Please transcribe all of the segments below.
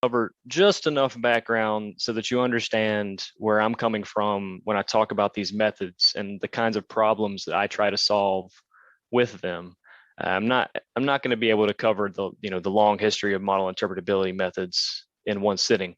cover just enough background so that you understand where I'm coming from when I talk about these methods and the kinds of problems that I try to solve with them. I'm not going to be able to cover the long history of model interpretability methods in one sitting.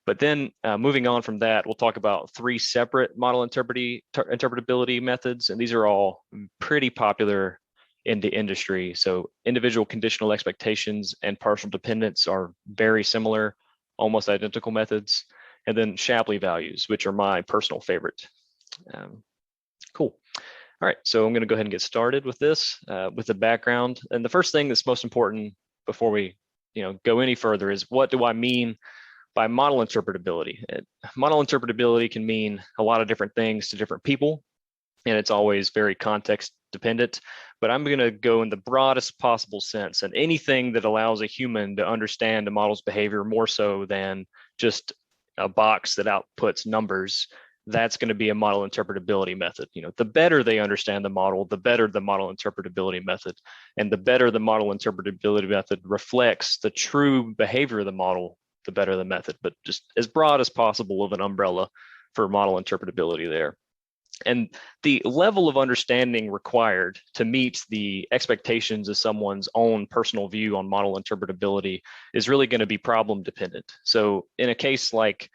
But then moving on from that, we'll talk about three separate model interpretability methods, and these are all pretty popular in the industry. So individual conditional expectations and partial dependence are very similar, almost identical methods. And then Shapley values, which are my personal favorite. Cool. All right, so I'm going to go ahead and get started with this, with the background. And the first thing that's most important before we go any further is, what do I mean by model interpretability? Model interpretability can mean a lot of different things to different people, and it's always very context dependent, but I'm going to go in the broadest possible sense, and anything that allows a human to understand a model's behavior more so than just a box that outputs numbers, that's going to be a model interpretability method. The better they understand the model, the better the model interpretability method, and the better the model interpretability method reflects the true behavior of the model, the better the method. But just as broad as possible of an umbrella for model interpretability there. And the level of understanding required to meet the expectations of someone's own personal view on model interpretability is really going to be problem dependent. So in a case like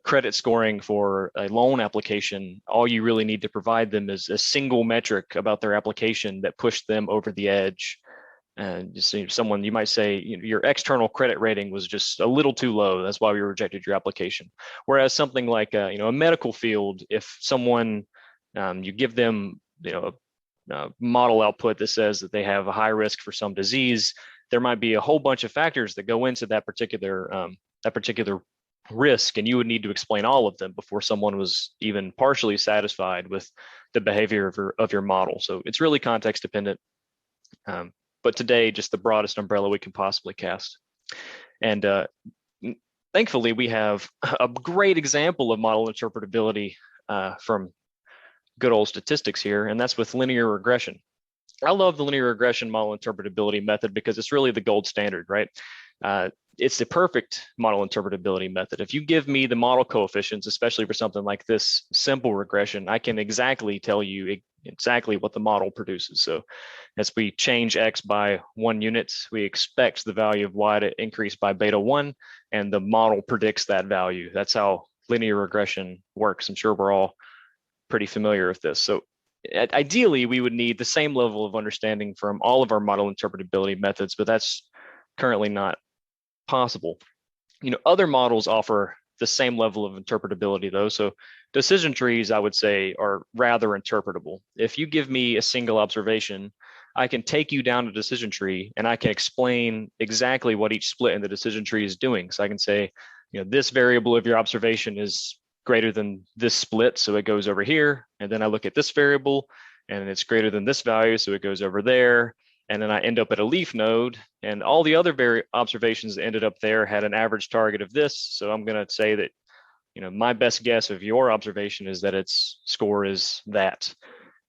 credit scoring for a loan application, all you really need to provide them is a single metric about their application that pushed them over the edge. And someone, you might say, your external credit rating was just a little too low. That's why we rejected your application. Whereas something like a medical field, if someone, you give them a model output that says that they have a high risk for some disease, there might be a whole bunch of factors that go into that particular risk, and you would need to explain all of them before someone was even partially satisfied with the behavior of your model. So it's really context dependent. But today, just the broadest umbrella we can possibly cast. And thankfully, we have a great example of model interpretability from good old statistics here, and that's with linear regression. I love the linear regression model interpretability method because it's really the gold standard, right? It's the perfect model interpretability method. If you give me the model coefficients, especially for something like this simple regression, I can exactly tell you exactly what the model produces. So as we change X by 1 unit, we expect the value of Y to increase by beta 1, and the model predicts that value. That's how linear regression works. I'm sure we're all pretty familiar with this. So ideally, we would need the same level of understanding from all of our model interpretability methods, but that's currently not possible. Other models offer the same level of interpretability though. So decision trees, I would say, are rather interpretable. If you give me a single observation, I can take you down a decision tree and I can explain exactly what each split in the decision tree is doing. So I can say, this variable of your observation is greater than this split, so it goes over here. And then I look at this variable and it's greater than this value, so it goes over there. And then I end up at a leaf node, and all the other observations that ended up there had an average target of this. So I'm going to say that, my best guess of your observation is that its score is that.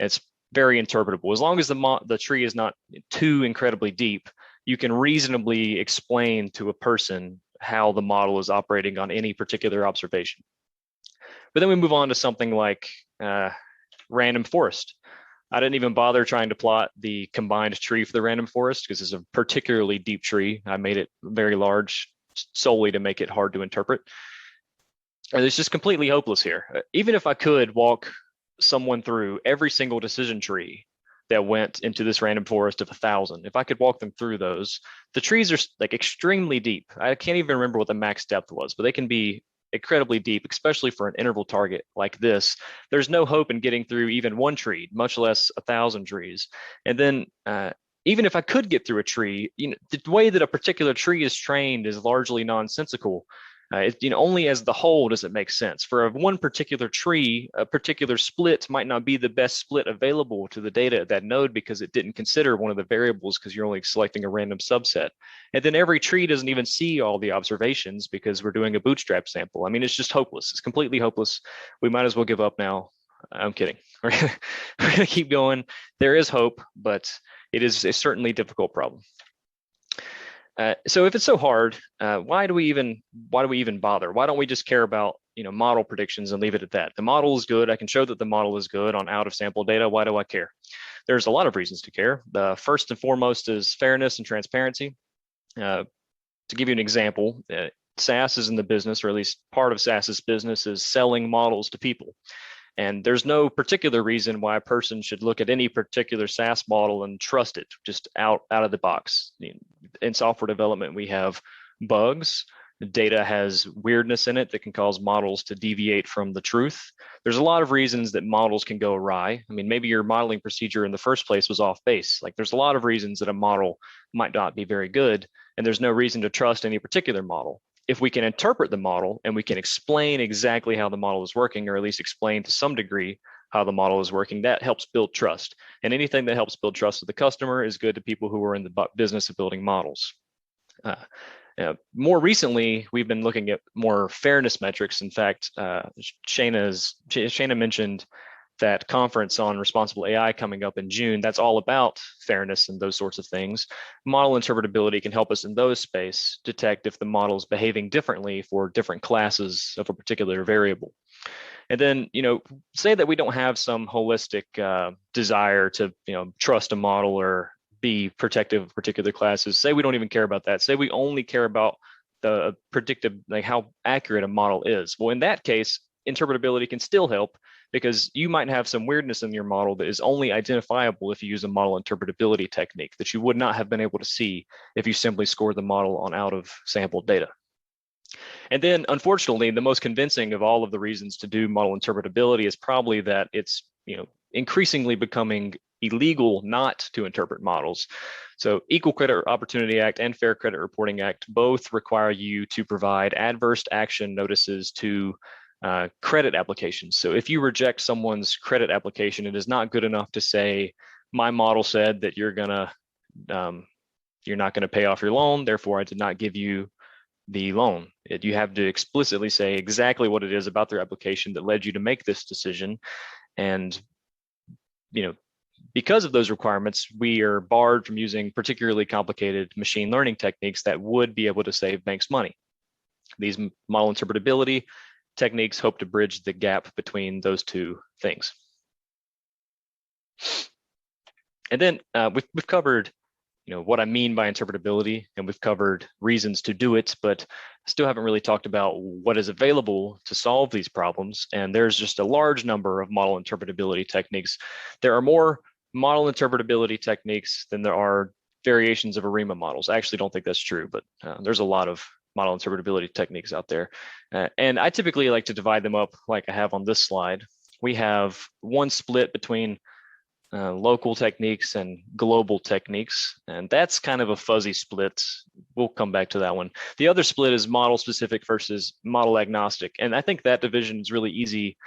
It's very interpretable. As long as the tree is not too incredibly deep, you can reasonably explain to a person how the model is operating on any particular observation. But then we move on to something like random forest. I didn't even bother trying to plot the combined tree for the random forest because it's a particularly deep tree. I made it very large solely to make it hard to interpret. And it's just completely hopeless here. Even if I could walk someone through every single decision tree that went into this random forest of 1,000, if I could walk them through those, the trees are like extremely deep. I can't even remember what the max depth was, but they can be incredibly deep, especially for an interval target like this. There's no hope in getting through even one tree, much less 1,000 trees. And then even if I could get through a tree, the way that a particular tree is trained is largely nonsensical. Only as the whole does it make sense. For one particular tree, a particular split might not be the best split available to the data at that node because it didn't consider one of the variables because you're only selecting a random subset. And then every tree doesn't even see all the observations because we're doing a bootstrap sample. I mean, it's just hopeless. It's completely hopeless. We might as well give up now. I'm kidding. We're gonna keep going. There is hope, but it is a certainly difficult problem. So if it's so hard, why do we even bother? Why don't we just care about model predictions and leave it at that? The model is good. I can show that the model is good on out of sample data. Why do I care? There's a lot of reasons to care. The first and foremost is fairness and transparency. To give you an example, SaaS is in the business, or at least part of SaaS's business is selling models to people. And there's no particular reason why a person should look at any particular SaaS model and trust it just out of the box. In software development, we have bugs. Data has weirdness in it that can cause models to deviate from the truth. There's a lot of reasons that models can go awry. I mean, maybe your modeling procedure in the first place was off base. Like, there's a lot of reasons that a model might not be very good, and there's no reason to trust any particular model. If we can interpret the model and we can explain exactly how the model is working, or at least explain to some degree how the model is working, that helps build trust. And anything that helps build trust with the customer is good to people who are in the business of building models. More recently, we've been looking at more fairness metrics. In fact, Shana mentioned that conference on responsible AI coming up in June. That's all about fairness and those sorts of things. Model interpretability can help us in those space detect if the model is behaving differently for different classes of a particular variable. And then, say that we don't have some holistic desire to, trust a model or be protective of particular classes. Say we don't even care about that. Say we only care about the predictive, like how accurate a model is. Well, in that case, interpretability can still help, because you might have some weirdness in your model that is only identifiable if you use a model interpretability technique that you would not have been able to see if you simply scored the model on out of sample data. And then, unfortunately, the most convincing of all of the reasons to do model interpretability is probably that it's increasingly becoming illegal not to interpret models. So Equal Credit Opportunity Act and Fair Credit Reporting Act both require you to provide adverse action notices to credit applications. So if you reject someone's credit application, it is not good enough to say, my model said that you're not gonna pay off your loan, therefore I did not give you the loan. You have to explicitly say exactly what it is about their application that led you to make this decision. And because of those requirements, we are barred from using particularly complicated machine learning techniques that would be able to save banks money. These model interpretability techniques hope to bridge the gap between those two things. And then we've covered what I mean by interpretability, and we've covered reasons to do it, but still haven't really talked about what is available to solve these problems. And there's just a large number of model interpretability techniques. There are more model interpretability techniques than there are variations of ARIMA models. I actually don't think that's true, but there's a lot of model interpretability techniques out there. And I typically like to divide them up like I have on this slide. We have one split between local techniques and global techniques, and that's kind of a fuzzy split. We'll come back to that one. The other split is model specific versus model agnostic, and I think that division is really easy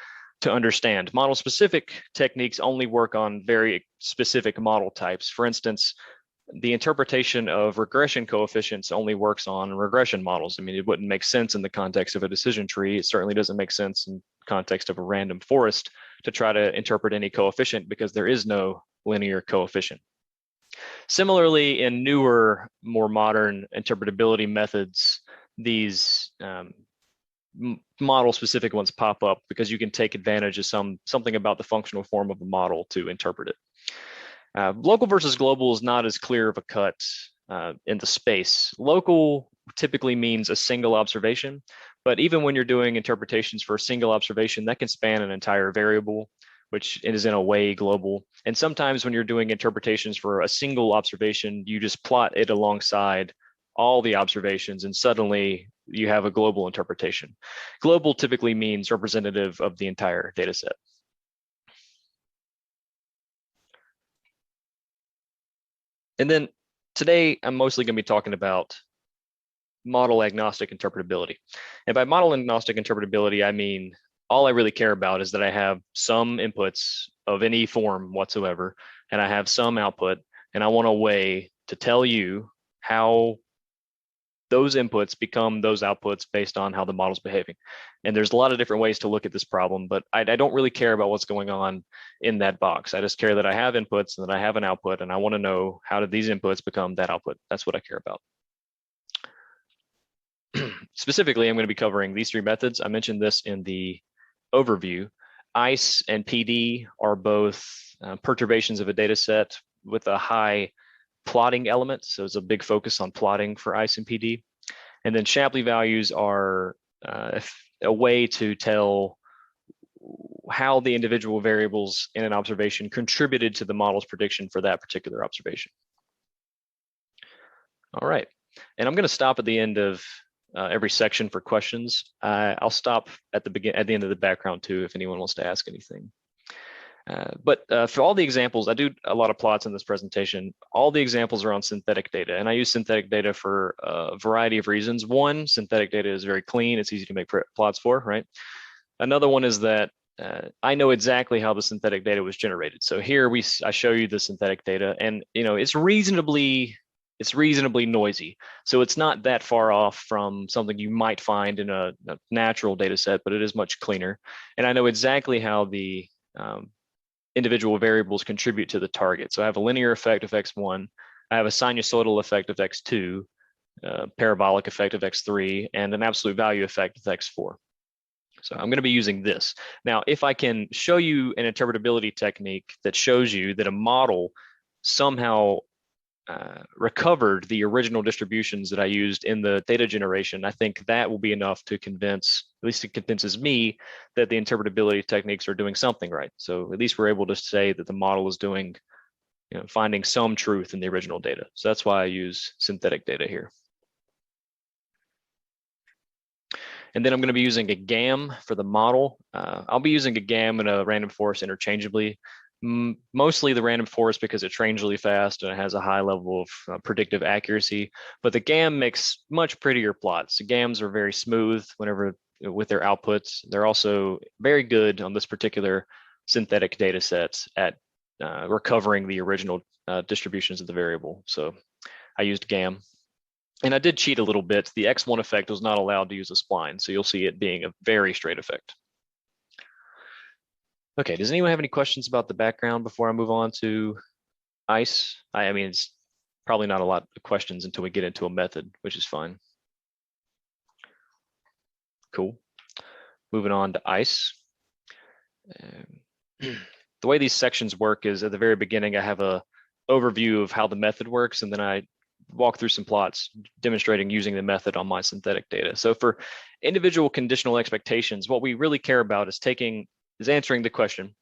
to understand. Model specific techniques only work on very specific model types. For instance, the interpretation of regression coefficients only works on regression models. I mean, it wouldn't make sense in the context of a decision tree. It certainly doesn't make sense in context of a random forest to try to interpret any coefficient, because there is no linear coefficient. Similarly, in newer, more modern interpretability methods, these model-specific ones pop up because you can take advantage of something about the functional form of a model to interpret it. Local versus global is not as clear of a cut in the space. Local typically means a single observation, but even when you're doing interpretations for a single observation, that can span an entire variable, which is in a way global. And sometimes when you're doing interpretations for a single observation, you just plot it alongside all the observations, and suddenly you have a global interpretation. Global typically means representative of the entire data set. And then today, I'm mostly going to be talking about model agnostic interpretability. And by model agnostic interpretability, I mean, all I really care about is that I have some inputs of any form whatsoever, and I have some output, and I want a way to tell you how those inputs become those outputs based on how the model's behaving. And there's a lot of different ways to look at this problem, but I don't really care about what's going on in that box. I just care that I have inputs and that I have an output, and I want to know, how did these inputs become that output? That's what I care about. specifically, I'm going to be covering these 3 methods. I mentioned this in the overview. ICE and PD are both perturbations of a data set with a high plotting element. So it's a big focus on plotting for ICE and PD. And then Shapley values are a way to tell how the individual variables in an observation contributed to the model's prediction for that particular observation. All right, and I'm going to stop at the end of every section for questions. I'll stop at the end of the background too, if anyone wants to ask anything. But for all the examples, I do a lot of plots in this presentation. All the examples are on synthetic data, and I use synthetic data for a variety of reasons. One, synthetic data is very clean. It's easy to make plots for, right? Another one is that I know exactly how the synthetic data was generated. So here I show you the synthetic data, and it's reasonably noisy. So it's not that far off from something you might find in a natural data set, but it is much cleaner. And I know exactly how the individual variables contribute to the target. So I have a linear effect of x1, I have a sinusoidal effect of x2, parabolic effect of x3, and an absolute value effect of x4. So I'm going to be using this. Now, if I can show you an interpretability technique that shows you that a model somehow recovered the original distributions that I used in the data generation, I think that will be enough to convince, at least it convinces me, that the interpretability techniques are doing something right. So at least we're able to say that the model is doing, finding some truth in the original data. So that's why I use synthetic data here. And then I'm going to be using a GAM for the model. I'll be using a GAM and a random forest interchangeably. Mostly the random forest because it trains really fast and it has a high level of predictive accuracy. But the GAM makes much prettier plots. The GAMs are very smooth with their outputs. They're also very good on this particular synthetic data sets at recovering the original distributions of the variable. So I used GAM. And I did cheat a little bit. The X1 effect was not allowed to use a spline, so you'll see it being a very straight effect. Okay, does anyone have any questions about the background before I move on to ICE? I mean, it's probably not a lot of questions until we get into a method, which is fine. Cool. Moving on to ICE. The way these sections work is at the very beginning, I have a overview of how the method works, and then I walk through some plots demonstrating using the method on my synthetic data. So for individual conditional expectations, what we really care about is answering the question.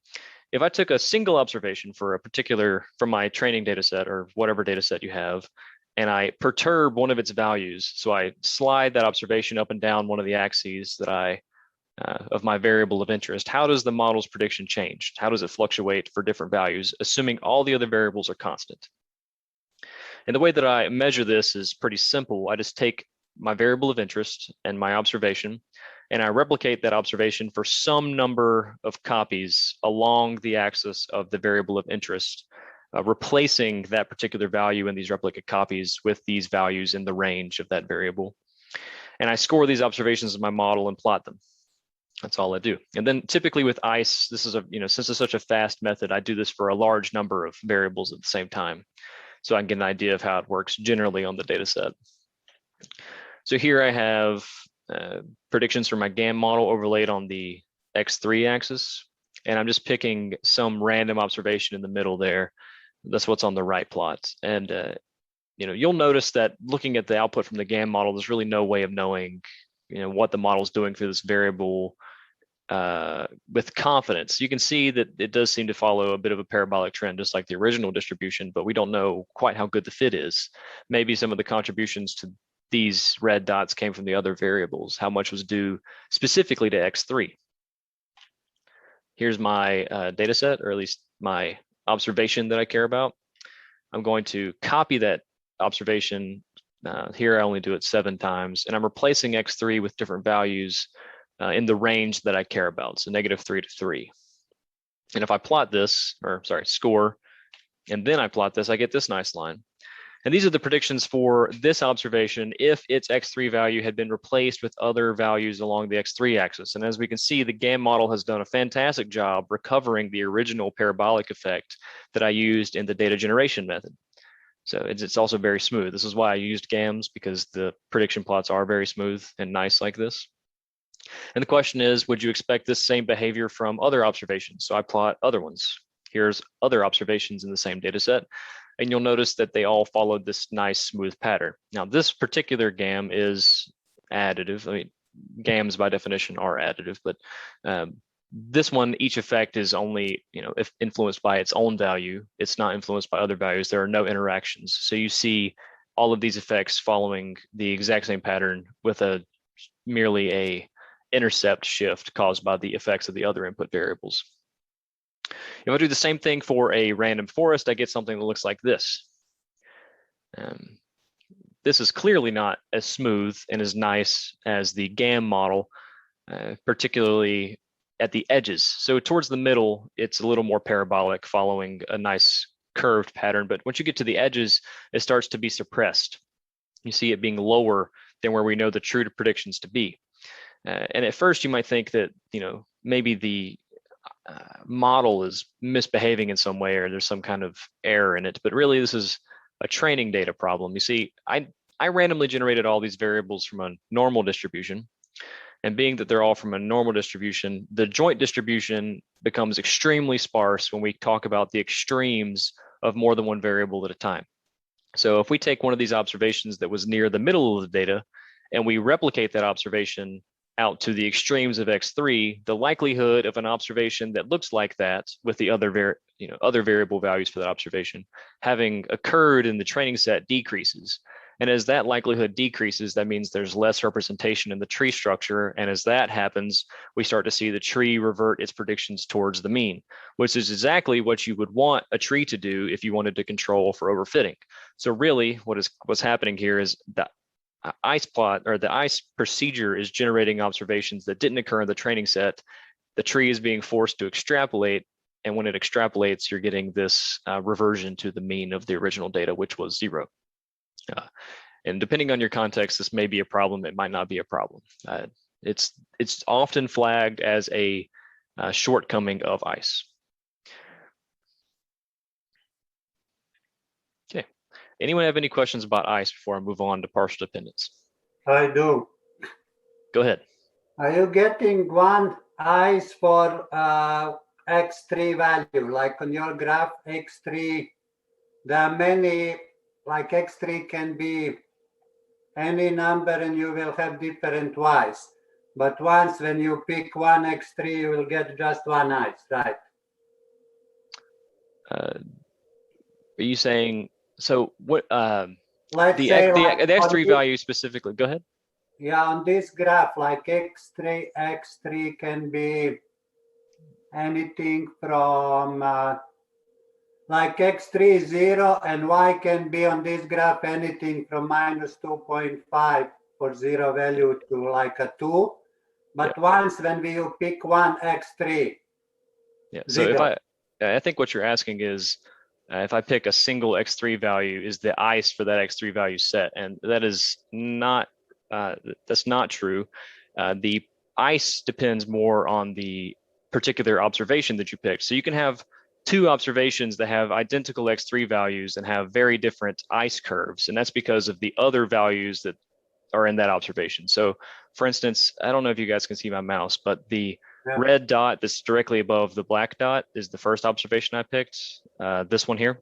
If I took a single observation for a particular, from my training data set or whatever data set you have, and I perturb one of its values, so I slide that observation up and down one of the axes that of my variable of interest, how does the model's prediction change? How does it fluctuate for different values, assuming all the other variables are constant? And the way that I measure this is pretty simple. I just take my variable of interest and my observation, and I replicate that observation for some number of copies along the axis of the variable of interest, replacing that particular value in these replicate copies with these values in the range of that variable. And I score these observations in my model and plot them. That's all I do. And then typically with ICE, this is since it's such a fast method, I do this for a large number of variables at the same time, so I can get an idea of how it works generally on the data set. So here I have predictions for my GAM model overlaid on the X3 axis, and I'm just picking some random observation in the middle there. That's what's on the right plot. And you'll notice that looking at the output from the GAM model, there's really no way of knowing what the model is doing for this variable with confidence. You can see that it does seem to follow a bit of a parabolic trend, just like the original distribution, but we don't know quite how good the fit is. Maybe some of the contributions to these red dots came from the other variables. How much was due specifically to X3? Here's my data set, or at least my observation that I care about. I'm going to copy that observation. Here I only do it 7 times, and I'm replacing X3 with different values in the range that I care about, so -3 to 3. And if I plot this, score, and then I plot this, I get this nice line. And these are the predictions for this observation if its X3 value had been replaced with other values along the X3 axis. And as we can see, the GAM model has done a fantastic job recovering the original parabolic effect that I used in the data generation method. So it's also very smooth. This is why I used GAMs, because the prediction plots are very smooth and nice like this. And the question is, would you expect this same behavior from other observations? So I plot other ones. Here's other observations in the same data set. And you'll notice that they all followed this nice smooth pattern. Now, this particular GAM is additive. I mean, GAMs by definition are additive, but this one, each effect is only, if influenced by its own value. It's not influenced by other values. There are no interactions. So you see all of these effects following the exact same pattern with merely a intercept shift caused by the effects of the other input variables. If I do the same thing for a random forest, I get something that looks like this. This is clearly not as smooth and as nice as the GAM model, particularly at the edges. So towards the middle, it's a little more parabolic, following a nice curved pattern. But once you get to the edges, it starts to be suppressed. You see it being lower than where we know the true predictions to be. And at first, you might think that maybe the model is misbehaving in some way, or there's some kind of error in it. But really, this is a training data problem. You see, I randomly generated all these variables from a normal distribution. And being that they're all from a normal distribution, the joint distribution becomes extremely sparse when we talk about the extremes of more than one variable at a time. So if we take one of these observations that was near the middle of the data, and we replicate that observation out to the extremes of x3, the likelihood of an observation that looks like that with the other variable values for that observation having occurred in the training set decreases. And as that likelihood decreases, that means there's less representation in the tree structure. And as that happens, we start to see the tree revert its predictions towards the mean, which is exactly what you would want a tree to do if you wanted to control for overfitting. So really what's happening here is that ICE plot, or the ICE procedure, is generating observations that didn't occur in the training set. The tree is being forced to extrapolate, and when it extrapolates, you're getting this reversion to the mean of the original data, which was 0. And depending on your context, this may be a problem. It might not be a problem. It's often flagged as a shortcoming of ICE. Okay. Anyone have any questions about ICE before I move on to partial dependence? I do. Go ahead. Are you getting one ICE for x3 value? Like on your graph, x3, there are many, like x3 can be any number and you will have different Y's. But once when you pick one x3, you will get just one ICE, right? Are you saying, so what, Let's the say the x3 value specifically, go ahead. Yeah, on this graph, like x3 can be anything from like x3 is 0, and y can be on this graph anything from minus 2.5 for 0 value to like a 2. But once when we pick one x3, so if I think what you're asking is, if I pick a single x3 value, is the ICE for that x3 value set? And that is not, that's not true. The ICE depends more on the particular observation that you picked. So you can have two observations that have identical x3 values and have very different ICE curves. And that's because of the other values that are in that observation. So for instance, I don't know if you guys can see my mouse, but the red dot that's directly above the black dot is the first observation I picked, this one here.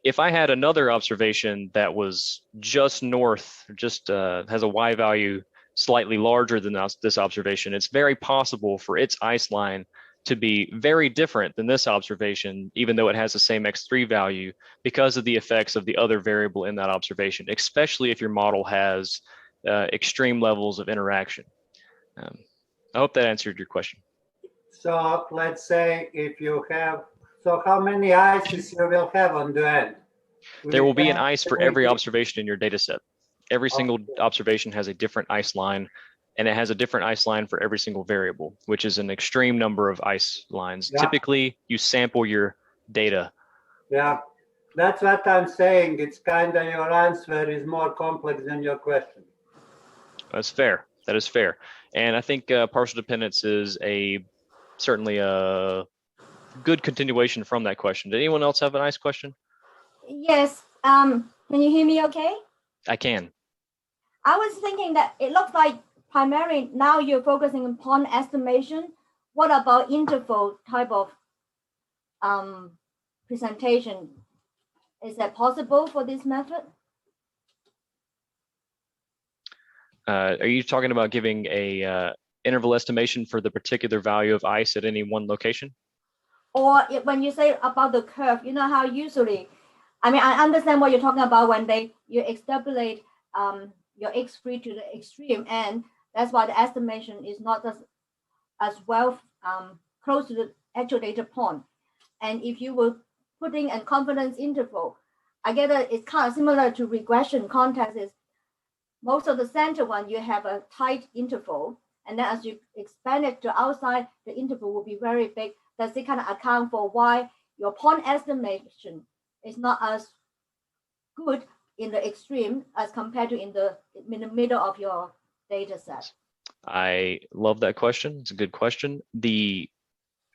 If I had another observation that was just north, just has a y value slightly larger than this observation, it's very possible for its ICE line to be very different than this observation, even though it has the same x3 value, because of the effects of the other variable in that observation, especially if your model has extreme levels of interaction. I hope that answered your question. So let's say if you have, so how many ICEs you will have on the end? There will be an ICE for every observation in your data set. Every single observation has a different ICE line, and it has a different ICE line for every single variable, which is an extreme number of ICE lines. Yeah. Typically, you sample your data. Yeah, that's what I'm saying. It's kind of your answer is more complex than your question. That's fair. That is fair. And I think partial dependence is certainly a good continuation from that question. Did anyone else have a nice question? Yes. Can you hear me okay? I can. I was thinking that it looks like primarily now you're focusing upon estimation. What about interval type of presentation? Is that possible for this method? Are you talking about giving a interval estimation for the particular value of ice at any one location? Or when you say about the curve, you know how usually, I mean, I understand what you're talking about when you extrapolate your x3 to the extreme, and that's why the estimation is not as well close to the actual data point. And if you were putting a confidence interval, I get that it's kind of similar to regression context. Is most of the center one you have a tight interval, and then as you expand it to outside, the interval will be very big. Does it kind of account for why your point estimation is not as good in the extreme as compared to in the middle of your data set? I love that question. It's a good question. The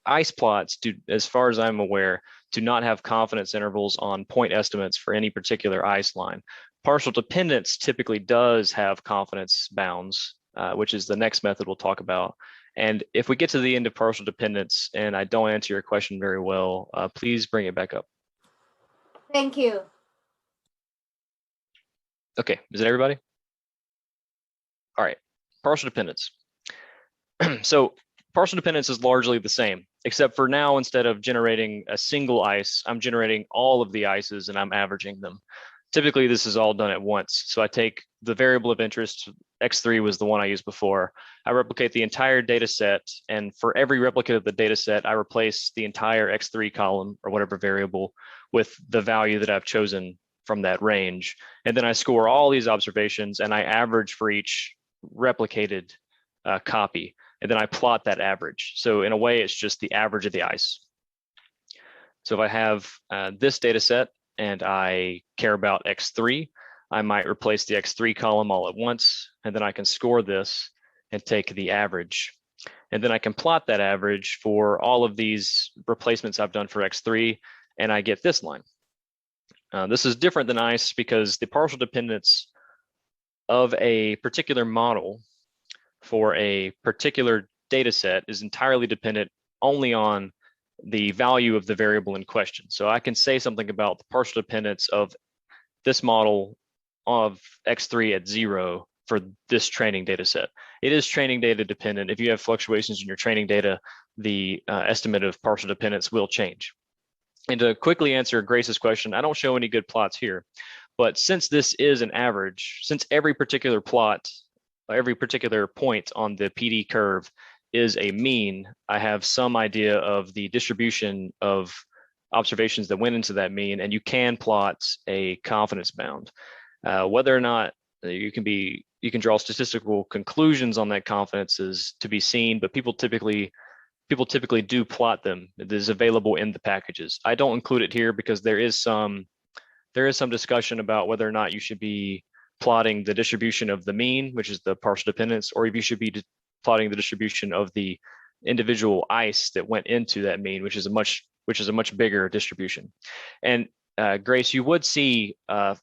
ice plots do, as far as I'm aware, do not have confidence intervals on point estimates for any particular ice line. Partial dependence typically does have confidence bounds, which is the next method we'll talk about. And if we get to the end of partial dependence and I don't answer your question very well, please bring it back up. Thank you. Okay, is it everybody? All right, partial dependence. So partial dependence is largely the same, except for now, instead of generating a single ice, I'm generating all of the ices and I'm averaging them. Typically, this is all done at once. So I take the variable of interest, x3 was the one I used before. I replicate the entire data set, and for every replicate of the data set, I replace the entire x3 column or whatever variable with the value that I've chosen from that range. And then I score all these observations and I average for each replicated copy. And then I plot that average. So in a way, it's just the average of the ice. So if I have this data set and I care about x3, I might replace the x3 column all at once, and then I can score this and take the average. And then I can plot that average for all of these replacements I've done for x3, and I get this line. This is different than ice because the partial dependence of a particular model for a particular data set is entirely dependent only on the value of the variable in question. So I can say something about the partial dependence of this model of x3 at 0 for this training data set. It is training data dependent. If you have fluctuations in your training data, the estimate of partial dependence will change. And to quickly answer Grace's question, I don't show any good plots here, but since this is an average, since every particular plot, every particular point on the PD curve is a mean, I have some idea of the distribution of observations that went into that mean, and you can plot a confidence bound. Whether or not you can draw statistical conclusions on that confidence is to be seen, but people typically do plot them. It is available in the packages. I don't include it here because there is some discussion about whether or not you should be plotting the distribution of the mean, which is the partial dependence, or if you should be plotting the distribution of the individual ice that went into that mean, which is a much bigger distribution. And Grace, you would see I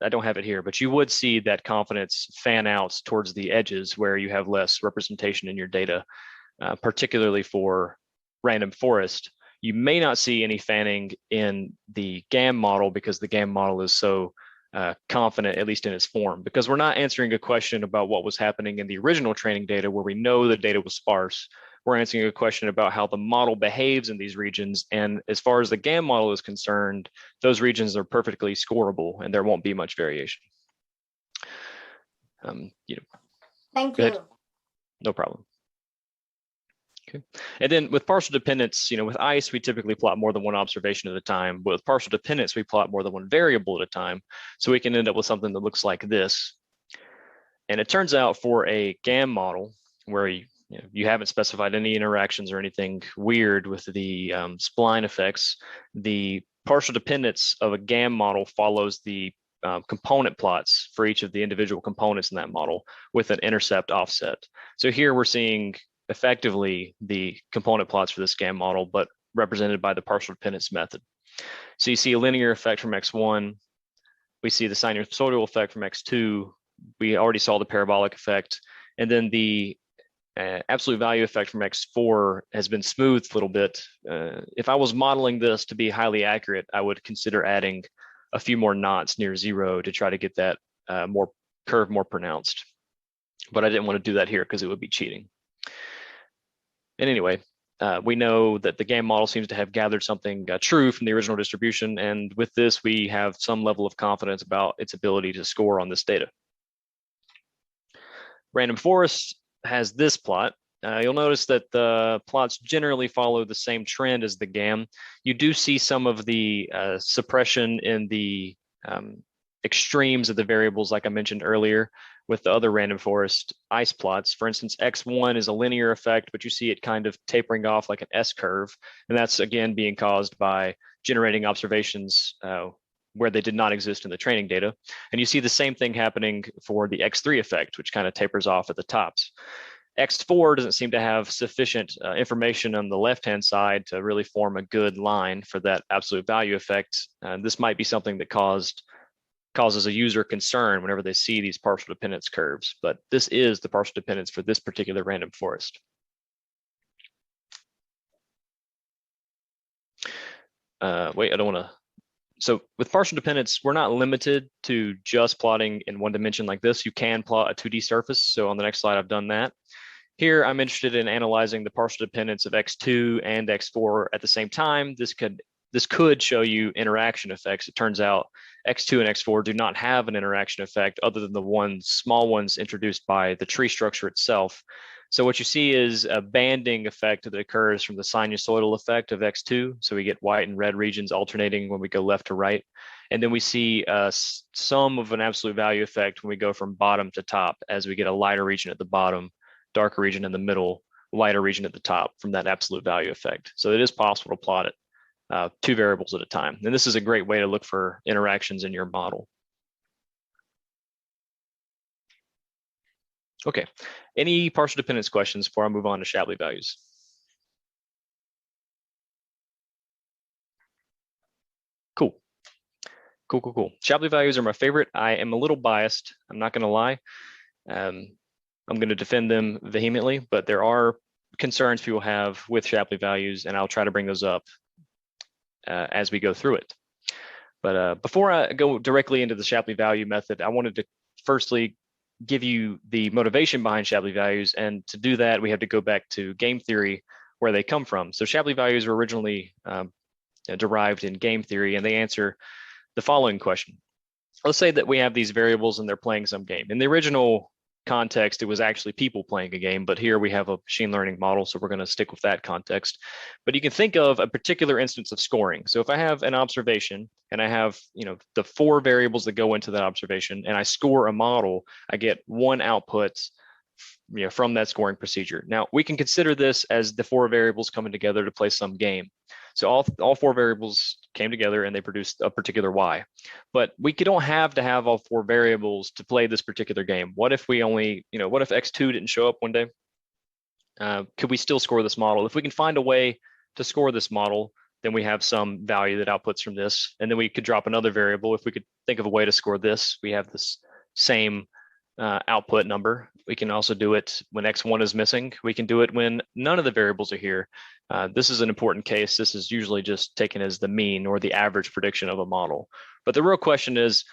don't have it here, but you would see that confidence fan out towards the edges where you have less representation in your data, particularly for random forest. You may not see any fanning in the GAM model because the GAM model is so confident, at least in its form, because we're not answering a question about what was happening in the original training data where we know the data was sparse. We're answering a question about how the model behaves in these regions. And as far as the GAM model is concerned, those regions are perfectly scorable and there won't be much variation. Thank you. No problem. Okay. And then with partial dependence, with ice, we typically plot more than one observation at a time. But with partial dependence, we plot more than one variable at a time. So we can end up with something that looks like this. And it turns out for a GAM model where you haven't specified any interactions or anything weird with the spline effects, the partial dependence of a GAM model follows the component plots for each of the individual components in that model with an intercept offset. So here we're seeing effectively the component plots for this GAM model, but represented by the partial dependence method. So you see a linear effect from x1. We see the sinusoidal effect from x2. We already saw the parabolic effect. And then the absolute value effect from x4 has been smoothed a little bit. If I was modeling this to be highly accurate, I would consider adding a few more knots near 0 to try to get that curve more pronounced. But I didn't want to do that here because it would be cheating. And anyway, we know that the game model seems to have gathered something true from the original distribution. And with this, we have some level of confidence about its ability to score on this data. Random forest has this plot. You'll notice that the plots generally follow the same trend as the GAM. You do see some of the suppression in the extremes of the variables, like I mentioned earlier, with the other random forest ice plots. For instance, x1 is a linear effect, but you see it kind of tapering off like an S curve. And that's, again, being caused by generating observations where they did not exist in the training data. And you see the same thing happening for the x3 effect, which kind of tapers off at the tops. x4 doesn't seem to have sufficient information on the left-hand side to really form a good line for that absolute value effect. This might be something that causes a user concern whenever they see these partial dependence curves, but this is the partial dependence for this particular random forest. Wait, I don't want to. So with partial dependence, we're not limited to just plotting in one dimension like this. You can plot a 2D surface. So on the next slide, I've done that. Here, I'm interested in analyzing the partial dependence of x2 and x4 at the same time. This could show you interaction effects. It turns out x2 and x4 do not have an interaction effect other than the small ones introduced by the tree structure itself. So what you see is a banding effect that occurs from the sinusoidal effect of x2. So we get white and red regions alternating when we go left to right. And then we see some of an absolute value effect when we go from bottom to top, as we get a lighter region at the bottom, darker region in the middle, lighter region at the top from that absolute value effect. So it is possible to plot it 2 variables at a time. And this is a great way to look for interactions in your model. Okay, any partial dependence questions before I move on to Shapley values? Cool. Shapley values are my favorite. I am a little biased, I'm not gonna lie. I'm gonna defend them vehemently, but there are concerns people have with Shapley values, and I'll try to bring those up as we go through it. But before I go directly into the Shapley value method, I wanted to firstly give you the motivation behind Shapley values. And to do that, we have to go back to game theory, where they come from. So Shapley values were originally derived in game theory, and they answer the following question. Let's say that we have these variables and they're playing some game. In the original context, it was actually people playing a game, but here we have a machine learning model, so we're going to stick with that context. But you can think of a particular instance of scoring. So if I have an observation and I have, the 4 variables that go into that observation, and I score a model, I get one output, from that scoring procedure. Now we can consider this as the 4 variables coming together to play some game. So all 4 variables came together and they produced a particular Y. But we don't have to have all 4 variables to play this particular game. What if we only, what if x2 didn't show up one day? Could we still score this model? If we can find a way to score this model, then we have some value that outputs from this. And then we could drop another variable. If we could think of a way to score this, we have this same output number. We can also do it when x1 is missing. We can do it when none of the variables are here. This is an important case. This is usually just taken as the mean or the average prediction of a model. But the real question is,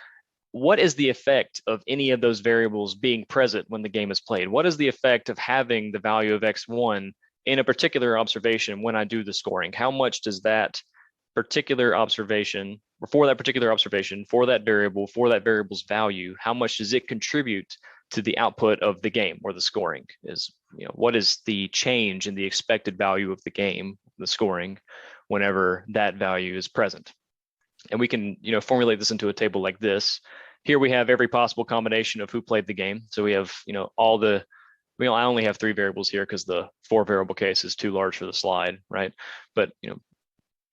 what is the effect of any of those variables being present when the game is played? What is the effect of having the value of x1 in a particular observation when I do the scoring? How much does that particular observation, or for that particular observation, for that variable's value, how much does it contribute to the output of the game or the scoring? What is the change in the expected value of the game, the scoring, whenever that value is present? And we can, formulate this into a table like this. Here we have every possible combination of who played the game. So we have, I only have 3 variables here because the 4 variable case is too large for the slide, right? But,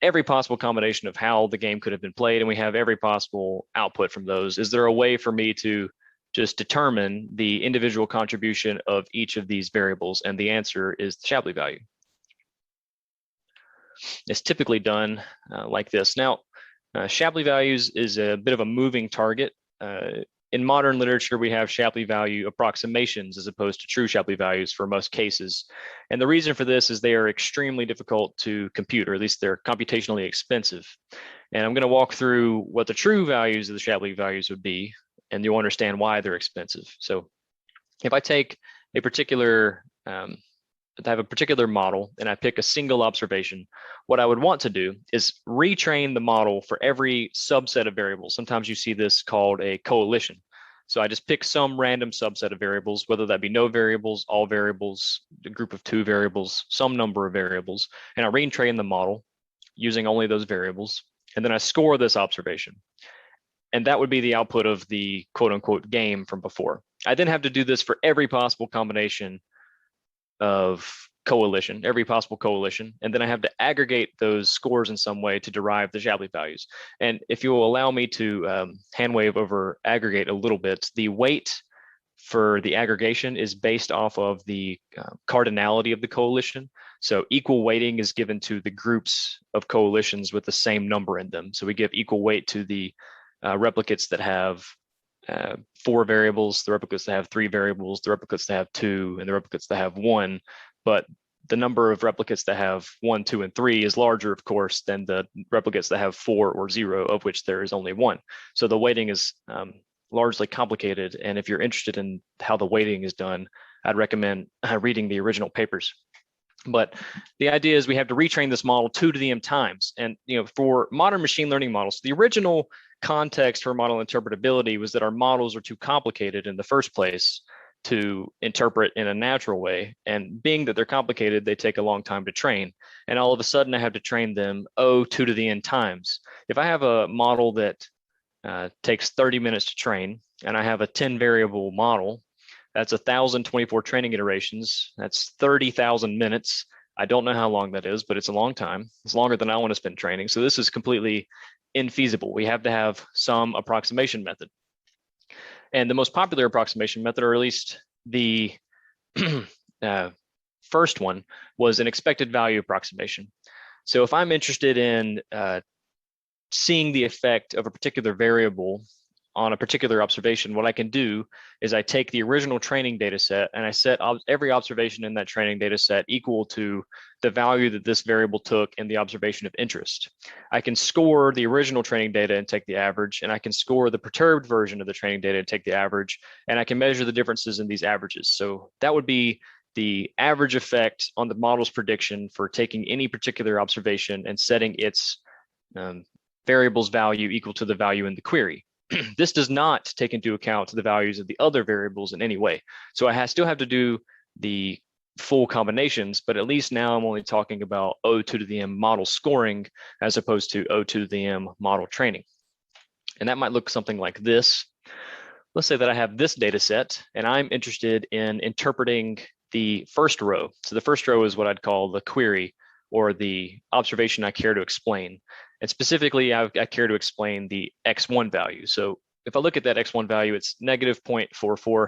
every possible combination of how the game could have been played, and we have every possible output from those. Is there a way for me to just determine the individual contribution of each of these variables? And the answer is the Shapley value. It's typically done like this. Now, Shapley values is a bit of a moving target. In modern literature, we have Shapley value approximations as opposed to true Shapley values for most cases. And the reason for this is they are extremely difficult to compute, or at least they're computationally expensive. And I'm going to walk through what the true values of the Shapley values would be, and you'll understand why they're expensive. So if I take a particular I have a particular model and I pick a single observation, what I would want to do is retrain the model for every subset of variables. Sometimes you see this called a coalition. So I just pick some random subset of variables, whether that be no variables, all variables, a group of 2 variables, some number of variables, and I retrain the model using only those variables. And then I score this observation. And that would be the output of the quote unquote game from before. I then have to do this for every possible combination of coalition, every possible coalition, and then I have to aggregate those scores in some way to derive the Shapley values. And if you will allow me to hand wave over aggregate a little bit, the weight for the aggregation is based off of the cardinality of the coalition. So equal weighting is given to the groups of coalitions with the same number in them. So we give equal weight to the replicates that have 4 variables, the replicates that have 3 variables, the replicates that have 2, and the replicates that have 1. But the number of replicates that have 1, 2, and 3 is larger, of course, than the replicates that have 4 or 0, of which there is only 1. So the weighting is largely complicated. And if you're interested in how the weighting is done, I'd recommend reading the original papers. But the idea is we have to retrain this model 2 to the m times. And for modern machine learning models, the original context for model interpretability was that our models are too complicated in the first place to interpret in a natural way. And being that they're complicated, they take a long time to train. And all of a sudden I have to train them 2 to the n times. If I have a model that takes 30 minutes to train, and I have a 10 variable model, that's 1,024 training iterations. That's 30,000 minutes. I don't know how long that is, but it's a long time. It's longer than I want to spend training. So this is completely infeasible. We have to have some approximation method. And the most popular approximation method, or at least the first one, was an expected value approximation. So if I'm interested in seeing the effect of a particular variable on a particular observation, what I can do is I take the original training data set and I set every observation in that training data set equal to the value that this variable took in the observation of interest. I can score the original training data and take the average, and I can score the perturbed version of the training data and take the average, and I can measure the differences in these averages. So that would be the average effect on the model's prediction for taking any particular observation and setting its variable's value equal to the value in the query. This does not take into account the values of the other variables in any way. So I still have to do the full combinations, but at least now I'm only talking about 2 to the m model scoring as opposed to 2 to the m model training. And that might look something like this. Let's say that I have this data set and I'm interested in interpreting the first row. So the first row is what I'd call the query, or the observation I care to explain. And specifically, I care to explain the x1 value. So if I look at that x1 value, it's negative 0.44.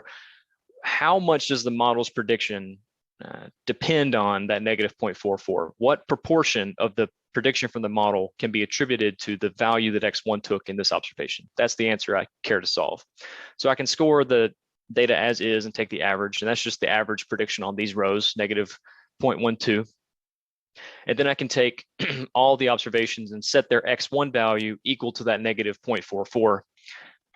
How much does the model's prediction depend on that negative 0.44? What proportion of the prediction from the model can be attributed to the value that x1 took in this observation? That's the answer I care to solve. So I can score the data as is and take the average, and that's just the average prediction on these rows, negative 0.12. And then I can take all the observations and set their x1 value equal to that negative 0.44,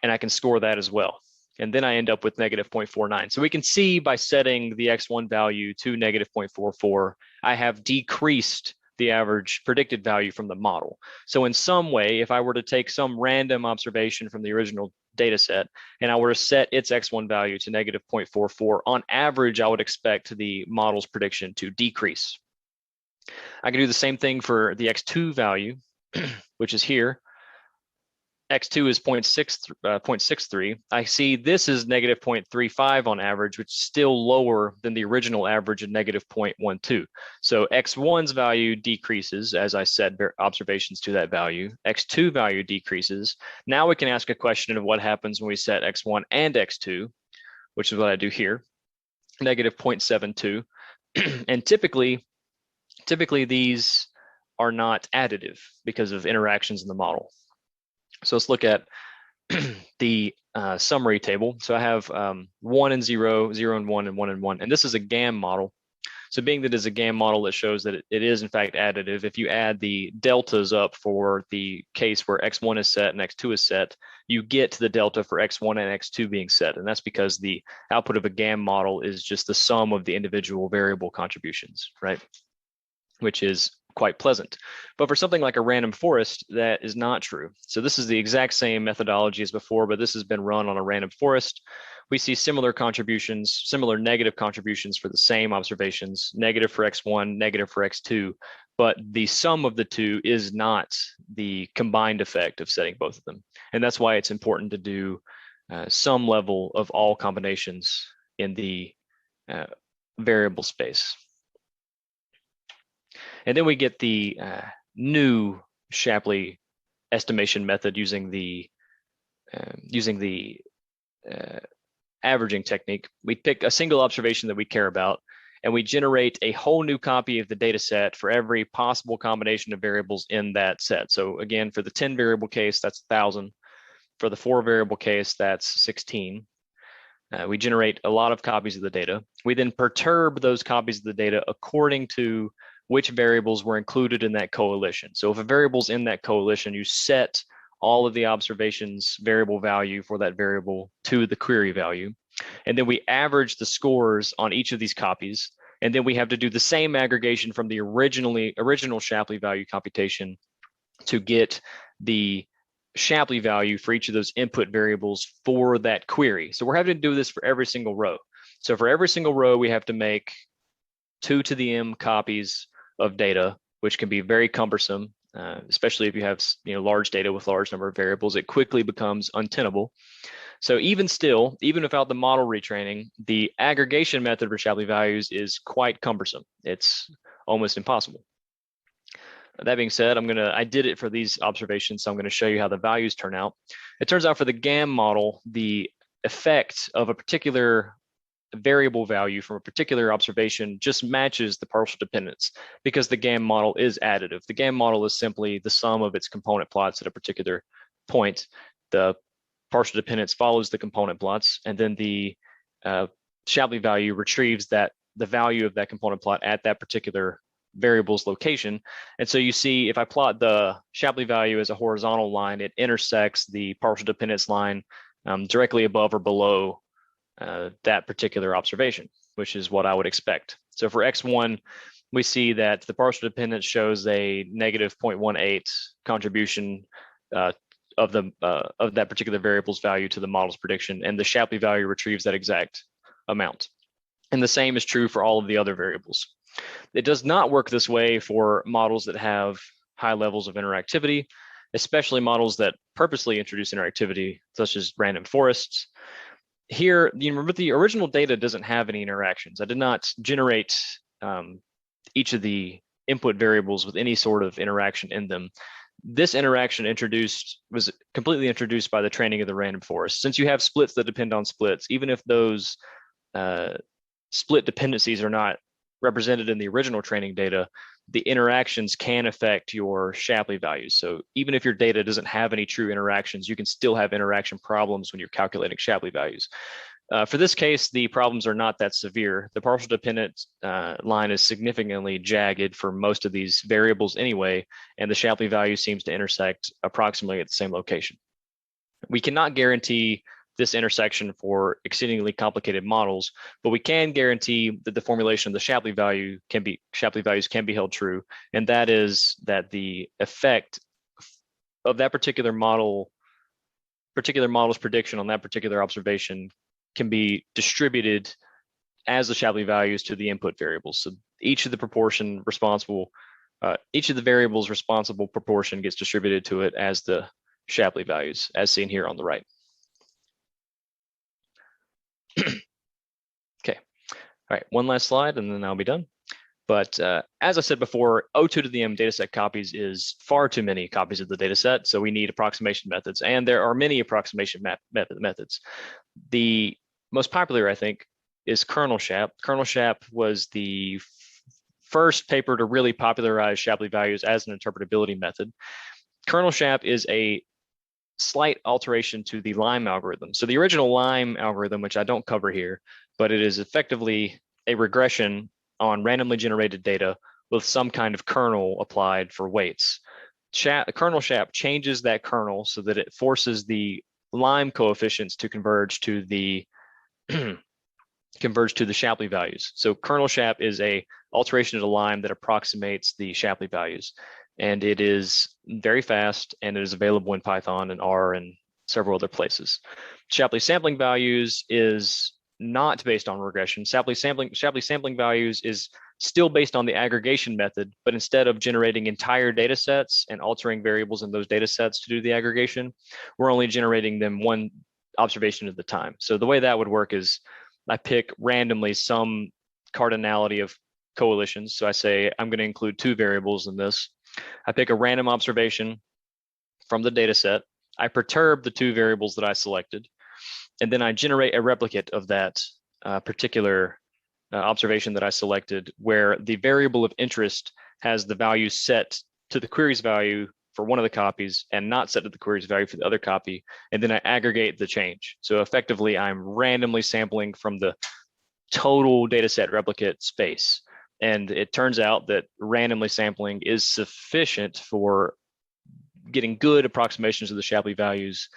and I can score that as well. And then I end up with negative 0.49. So we can see by setting the x1 value to negative 0.44, I have decreased the average predicted value from the model. So in some way, if I were to take some random observation from the original data set and I were to set its x1 value to negative 0.44, on average, I would expect the model's prediction to decrease. I can do the same thing for the x2 value, which is here. X2 is 0.63. I see this is negative 0.35 on average, which is still lower than the original average of negative 0.12. So x1's value decreases as I set observations to that value. X2 value decreases. Now we can ask a question of what happens when we set x1 and x2, which is what I do here, negative 0.72. And typically these are not additive because of interactions in the model. So let's look at the summary table. So I have 1 and 0, 0 and 1, and 1 and 1, and this is a GAM model. So being that it's a GAM model, it shows that it is in fact additive. If you add the deltas up for the case where x1 is set and x2 is set, you get to the delta for x1 and x2 being set. And that's because the output of a GAM model is just the sum of the individual variable contributions, right? Which is quite pleasant. But for something like a random forest, that is not true. So this is the exact same methodology as before, but this has been run on a random forest. We see similar contributions, similar negative contributions for the same observations, negative for x1, negative for x2, but the sum of the two is not the combined effect of setting both of them. And that's why it's important to do some level of all combinations in the variable space. And then we get the new Shapley estimation method using the averaging technique. We pick a single observation that we care about, and we generate a whole new copy of the data set for every possible combination of variables in that set. So again, for the 10 variable case, that's 1,000. For the 4 variable case, that's 16. We generate a lot of copies of the data. We then perturb those copies of the data according to which variables were included in that coalition. So if a variable's in that coalition, you set all of the observations variable value for that variable to the query value. And then we average the scores on each of these copies. And then we have to do the same aggregation from the original Shapley value computation to get the Shapley value for each of those input variables for that query. So we're having to do this for every single row. So for every single row, we have to make 2 to the m copies of data, which can be very cumbersome, especially if you have large data with large number of variables. It quickly becomes untenable. So even still, even without the model retraining, the aggregation method for Shapley values is quite cumbersome. It's almost impossible. That being said, I did it for these observations, so I'm going to show you how the values turn out. It turns out for the GAM model, the effect of a particular variable value from a particular observation just matches the partial dependence because the GAM model is additive. The GAM model is simply the sum of its component plots at a particular point. The partial dependence follows the component plots, and then the Shapley value retrieves the value of that component plot at that particular variable's location. And so you see, if I plot the Shapley value as a horizontal line, it intersects the partial dependence line directly above or below that particular observation, which is what I would expect. So for x1, we see that the partial dependence shows a negative 0.18 contribution of that particular variable's value to the model's prediction, and the Shapley value retrieves that exact amount. And the same is true for all of the other variables. It does not work this way for models that have high levels of interactivity, especially models that purposely introduce interactivity, such as random forests. Here, remember, the original data doesn't have any interactions. I did not generate each of the input variables with any sort of interaction in them. This interaction was completely introduced by the training of the random forest. Since you have splits that depend on splits, even if those split dependencies are not represented in the original training data, the interactions can affect your Shapley values. So even if your data doesn't have any true interactions, you can still have interaction problems when you're calculating Shapley values. For this case, the problems are not that severe. The partial dependence line is significantly jagged for most of these variables anyway, and the Shapley value seems to intersect approximately at the same location. We cannot guarantee this intersection for exceedingly complicated models, but we can guarantee that the formulation of the Shapley values can be held true, and that is that the effect of that particular model's prediction on that particular observation can be distributed as the Shapley values to the input variables. So each of the variables responsible proportion gets distributed to it as the Shapley values, as seen here on the right. Okay, all right, one last slide and then I'll be done. But as I said before, O2 to the M dataset copies is far too many copies of the dataset, so we need approximation methods, and there are many approximation methods. The most popular, I think, is kernel Shap. Kernel Shap was the first paper to really popularize Shapley values as an interpretability method. Kernel Shap is a slight alteration to the LIME algorithm. So the original LIME algorithm, which I don't cover here, but it is effectively a regression on randomly generated data with some kind of kernel applied for weights. Kernel Shap changes that kernel so that it forces the LIME coefficients to converge to the Shapley values. So kernel Shap is a alteration of the LIME that approximates the Shapley values. And it is very fast, and it is available in Python and R and several other places. Shapley sampling values is not based on regression. Shapley sampling values is still based on the aggregation method, but instead of generating entire data sets and altering variables in those data sets to do the aggregation, we're only generating them one observation at a time. So the way that would work is I pick randomly some cardinality of coalitions. So I say, I'm going to include 2 variables in this. I pick a random observation from the data set. I perturb the 2 variables that I selected, and then I generate a replicate of that particular observation that I selected, where the variable of interest has the value set to the query's value for one of the copies and not set to the query's value for the other copy, and then I aggregate the change. So effectively, I'm randomly sampling from the total data set replicate space. And it turns out that randomly sampling is sufficient for getting good approximations of the Shapley values.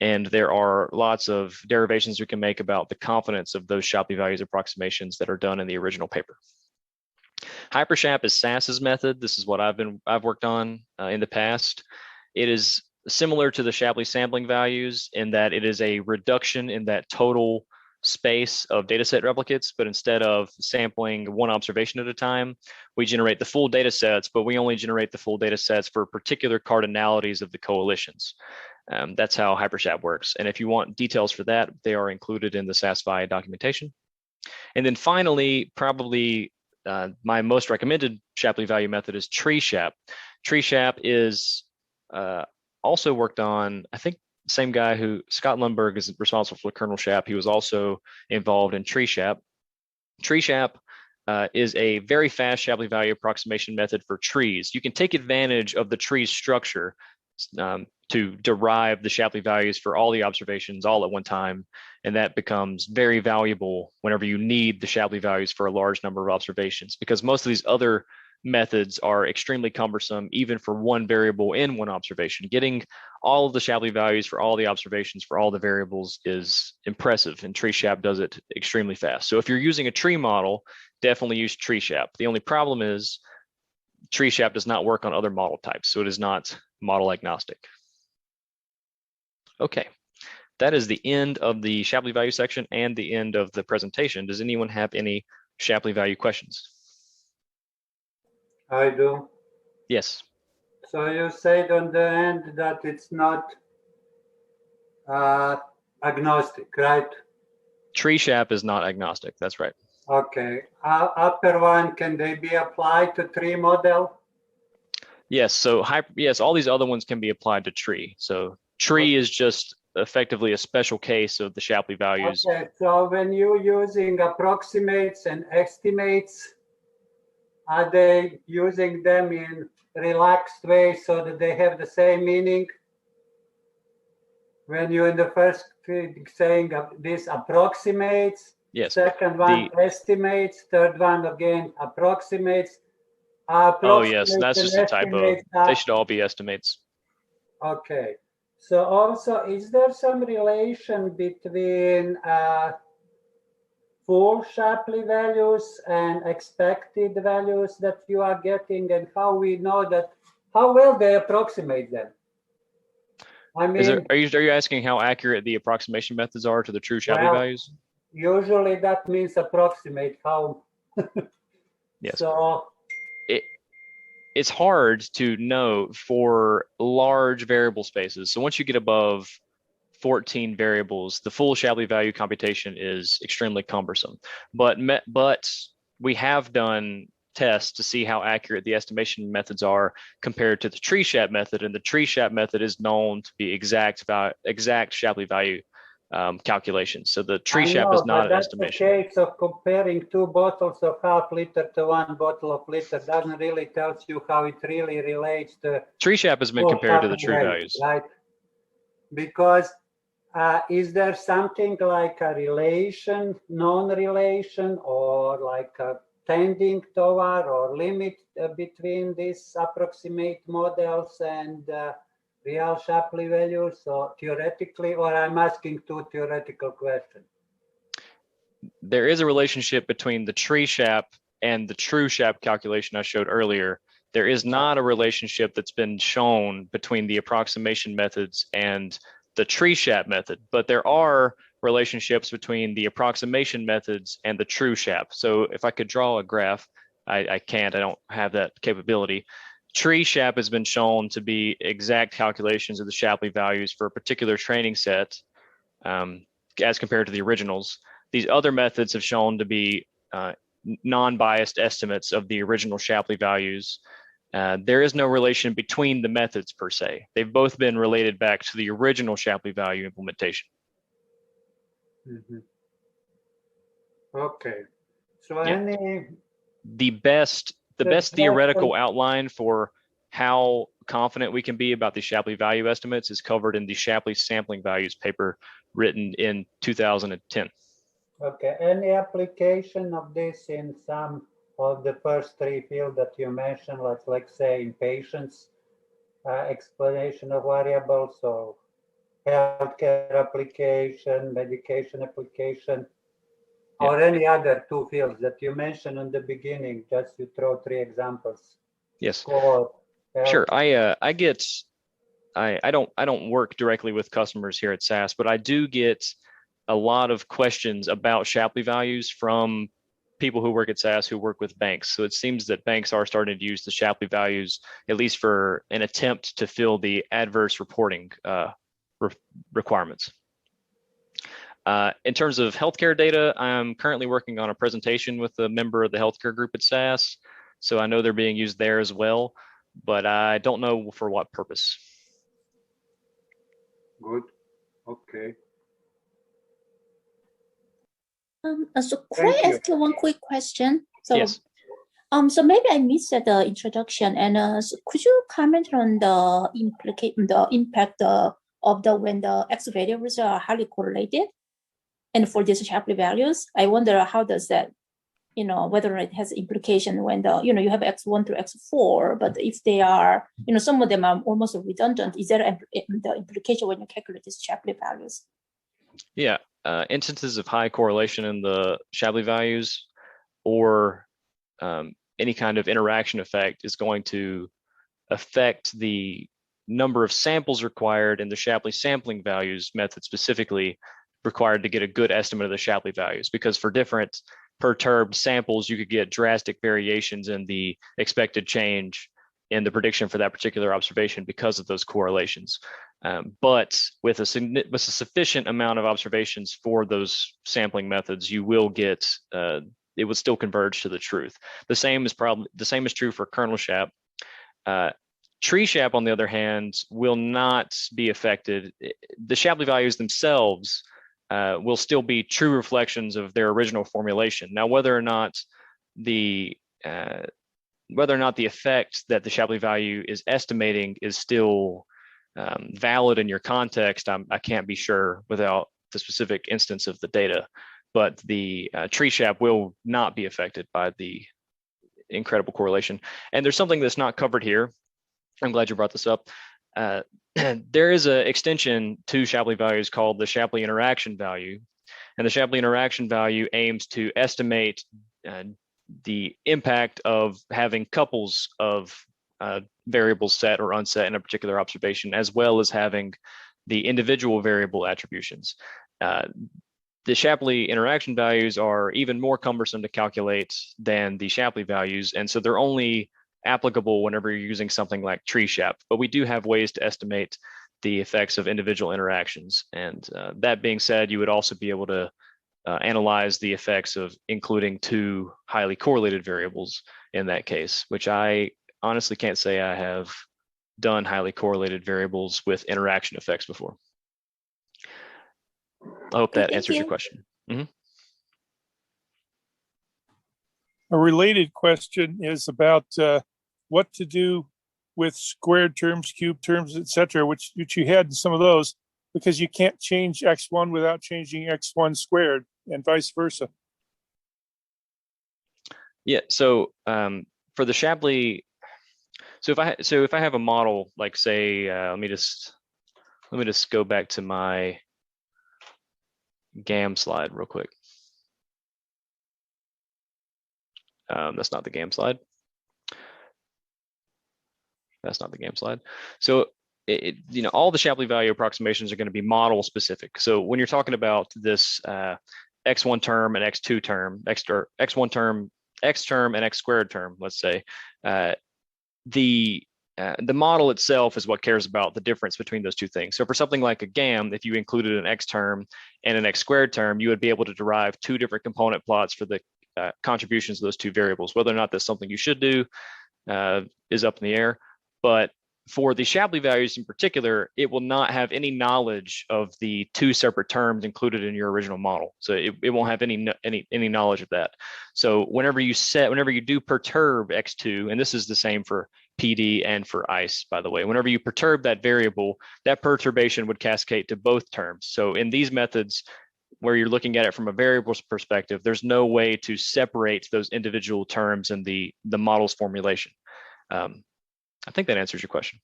And there are lots of derivations we can make about the confidence of those Shapley values approximations that are done in the original paper. HyperShap is SAS's method. This is what I've worked on in the past. It is similar to the Shapley sampling values in that it is a reduction in that total space of dataset replicates, but instead of sampling one observation at a time, we generate the full data sets, but we only generate the full data sets for particular cardinalities of the coalitions. That's how HyperShap works. And if you want details for that, they are included in the SAS-Vi documentation. And then finally, probably my most recommended Shapley value method is Treeshaft. Treeshaft is also worked on, I think, same guy who, Scott Lundberg, is responsible for kernel Shap. He was also involved in Treeshaft. Treeshaft is a very fast Shapley value approximation method for trees. You can take advantage of the tree structure to derive the Shapley values for all the observations all at one time. And that becomes very valuable whenever you need the Shapley values for a large number of observations, because most of these other methods are extremely cumbersome, even for one variable in one observation. Getting all of the Shapley values for all the observations for all the variables is impressive, and Treeshaft does it extremely fast. So if you're using a tree model, definitely use Treeshaft. The only problem is Treeshaft does not work on other model types, so it is not model agnostic. Okay, that is the end of the Shapley value section and the end of the presentation. Does anyone have any Shapley value questions? I do. Yes. So you said on the end that it's not agnostic, right? Treeshaft is not agnostic. That's right. Okay. Upper one, can they be applied to tree model? Yes. So yes, all these other ones can be applied to tree. So tree is just effectively a special case of the Shapley values. Okay. So when you're using approximates and estimates, are they using them in relaxed way so that they have the same meaning? When you're in the first thing saying this approximates, yes. Second one estimates, third one again approximates. Oh yes, that's just a typo. They should all be estimates. Okay. So also, is there some relation between full Shapley values and expected values that you are getting, and how we know that, how well they approximate them? I mean, are you asking how accurate the approximation methods are to the true Shapley values? Usually that means approximate how. Yes. So it's hard to know for large variable spaces. So once you get above 14 variables, the full Shapley value computation is extremely cumbersome. But we have done tests to see how accurate the estimation methods are compared to the Treeshaft method, and the Treeshaft method is known to be exact Shapley value calculations. So the I Treeshaft know, is not but an that's estimation. the case of comparing 2 bottles of half-liter to 1 bottle of liter. Doesn't really tells you how it really relates to Treeshaft has been full compared to the Shapley true value, values. right? Because is there something like a relation, non-relation, or like a tending toward or limit between these approximate models and real Shapley values? So theoretically, or I'm asking 2 theoretical questions. There is a relationship between the Treeshaft and the Trueshaft calculation I showed earlier. There is not a relationship that's been shown between the approximation methods and the Treeshaft method, but there are relationships between the approximation methods and the Trueshaft. So if I could draw a graph, I can't, I don't have that capability. Treeshaft has been shown to be exact calculations of the Shapley values for a particular training set as compared to the originals. These other methods have shown to be non-biased estimates of the original Shapley values. There is no relation between the methods per se. They've both been related back to the original Shapley value implementation. Okay. So Yeah. any The best theoretical outline for how confident we can be about the Shapley value estimates is covered in the Shapley sampling values paper written in 2010. Okay, any application of this in some of the first 3 fields that you mentioned, let's say in patients, explanation of variables, or healthcare application, medication application, or any other 2 fields that you mentioned in the beginning? Just you throw 3 examples. Yes. Core, Sure. I don't work directly with customers here at SAS, but I do get a lot of questions about Shapley values from people who work at SAS who work with banks. So it seems that banks are starting to use the Shapley values, at least for an attempt to fill the adverse reporting requirements. In terms of healthcare data, I'm currently working on a presentation with a member of the healthcare group at SAS. So I know they're being used there as well, but I don't know for what purpose. Good. Okay. So could I ask you one quick question? So, yes. So maybe I missed the introduction, and so could you comment on the impact of when the X variables are highly correlated, and for these Shapley values, I wonder how does that, whether it has implication when you have X1 through X4, but if they are, some of them are almost redundant, is there the implication when you calculate these Shapley values? Yeah. Instances of high correlation in the Shapley values or any kind of interaction effect is going to affect the number of samples required in the Shapley sampling values method specifically required to get a good estimate of the Shapley values, because for different perturbed samples, you could get drastic variations in the expected change in the prediction for that particular observation because of those correlations. But with a sufficient amount of observations for those sampling methods, you will get it would still converge to the truth. The same is true for kernel Shap. Treeshaft, on the other hand, will not be affected. The Shapley values themselves will still be true reflections of their original formulation. Now, whether or not the effect that the Shapley value is estimating is still valid in your context, I can't be sure without the specific instance of the data. But the Treeshaft will not be affected by the incredible correlation. And there's something that's not covered here. I'm glad you brought this up. There is an extension to Shapley values called the Shapley interaction value. And the Shapley interaction value aims to estimate the impact of having couples of variables set or unset in a particular observation, as well as having the individual variable attributions. The Shapley interaction values are even more cumbersome to calculate than the Shapley values, and so they're only applicable whenever you're using something like Treeshaft. But we do have ways to estimate the effects of individual interactions. And that being said, you would also be able to analyze the effects of including 2 highly correlated variables in that case, which I honestly can't say I have done highly correlated variables with interaction effects before. I hope that Thank answers your you. question. A related question is about what to do with squared terms, cube terms, etc., which you had in some of those, because you can't change x1 without changing x1 squared, and vice versa. Yeah. So for the Shapley, so if I have a model, like say, let me just go back to my GAM slide real quick. That's not the GAM slide. That's not the GAM slide. So all the Shapley value approximations are going to be model specific. So when you're talking about this x1 term and x2 term, x1 term, x term and x squared term, let's say, the model itself is what cares about the difference between those two things. So for something like a GAM, if you included an x term and an x squared term, you would be able to derive two different component plots for the contributions of those two variables. Whether or not that's something you should do is up in the air. But for the Shapley values in particular, it will not have any knowledge of the two separate terms included in your original model. So it won't have any knowledge of that. So whenever you do perturb x2, and this is the same for PD and for ICE, by the way, whenever you perturb that variable, that perturbation would cascade to both terms. So in these methods, where you're looking at it from a variable's perspective, there's no way to separate those individual terms in the model's formulation. I think that answers your question.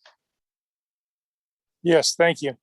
Yes, thank you.